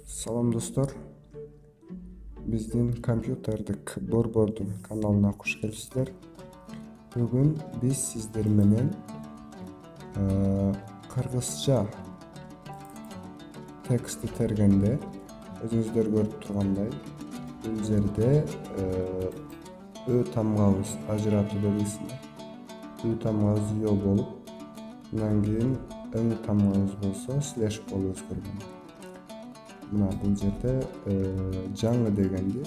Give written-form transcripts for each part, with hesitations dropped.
Салам достор, биздин компьютердик борбордун каналына куш келипсиздер. Бүгүн биз сиздер менен кыргызча текстти тергенде өзүңүздөр көрүп тургандай бул жерде ө тамгабыз ажыратуу белгисинде ü тамгабыз ё болуп, андан кийин ң тамгабыз болсо слеш болуп өзгөргөн. Мына бул жерде жаңы дегенди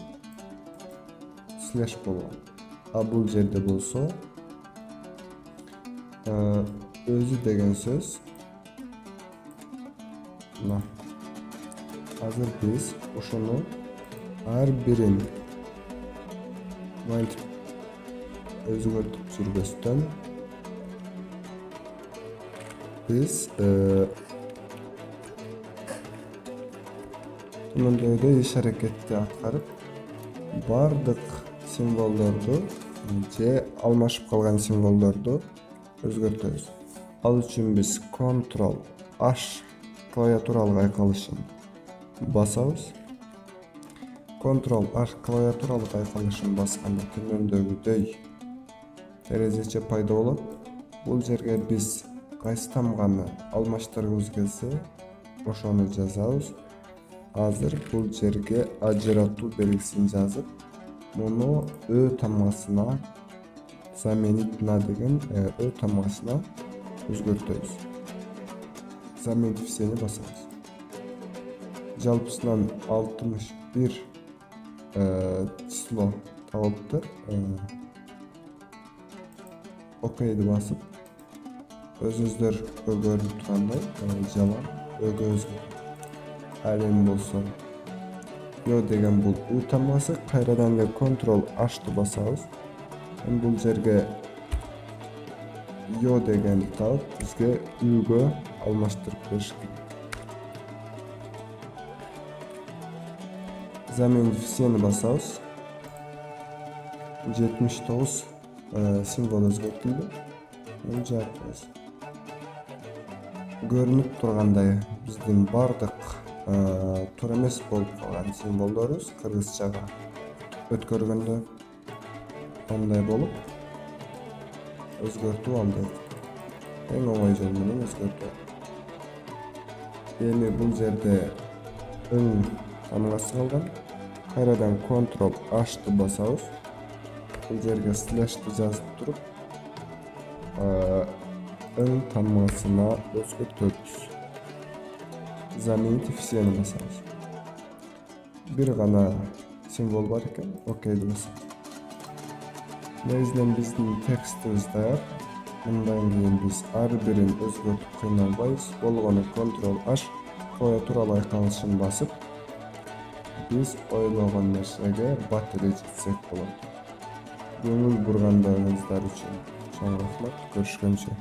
слеш болгон. А бул жерде болсо өзү деген сөз. Мына азыр биз ошону ар бирин мынтип өзгөртүп жүрбөстөн биз төмөндөйдө иш аракетти аткарып бардык символдорду же алмашып калган символдорду өзгөртөбүз. Ал үчүн биз Ctrl+H клавиатуралык айкалышын басабыз. Ctrl+H клавиатуралык айкалышын басканда төмөндөгүдөй терезече пайда болот. Бул жерге биз кайсы тамганы алмаштыргыбыз келсе, ошону жазабыз. Азыр бул жерге ажыратуу белгисин жазып, муну ө тамгасына заменить на деген ө тамгасына өзгөртөбүз. Заменить всени басабыз. Жалпысынан 61 число табылыптыр. Окейди басып, өзүңүздөр көрүп тургандай жалаң өгө өзгөрдү. Ал эми болсо ё деген бул ü тамгасы, кайрадан эле Ctrl+H'ты басабыз. Бул жерге ё деген табып, бизге үгө алмаштырып бериш керек. Заменить всени басабыз. 79 символ өзгөртүлдү. Эми жаап коебуз. Көрүнүп тургандай биздин бардык туура эмес болуп калган символдорубуз кыргызчага өткөргөндө кандай болуп өзгөртүп алдык. Эң оңой жол менен өзгөртүп. Эми бул жерде ң тамгасы калган. Кайрадан Ctrl+H'ты басабыз. Бул жерге слешти жазып туруп, ң тамгасына өзгөртөбүз. Заменить всени басабыз. Бир гана символ бар экен, окейди басабыз. Негизинен биздин текстибиз даяр. Мындан кийин биз ар бирин өзгөртүп кыйналбайбыз. Болгону Ctrl+H клавиатуралык айкалышын басып, биз ойлогон нерсеге бат эле жетсек болот. Көңүл бургандарыңыздар үчүн чоң рахмат. Көрүшкөнчө.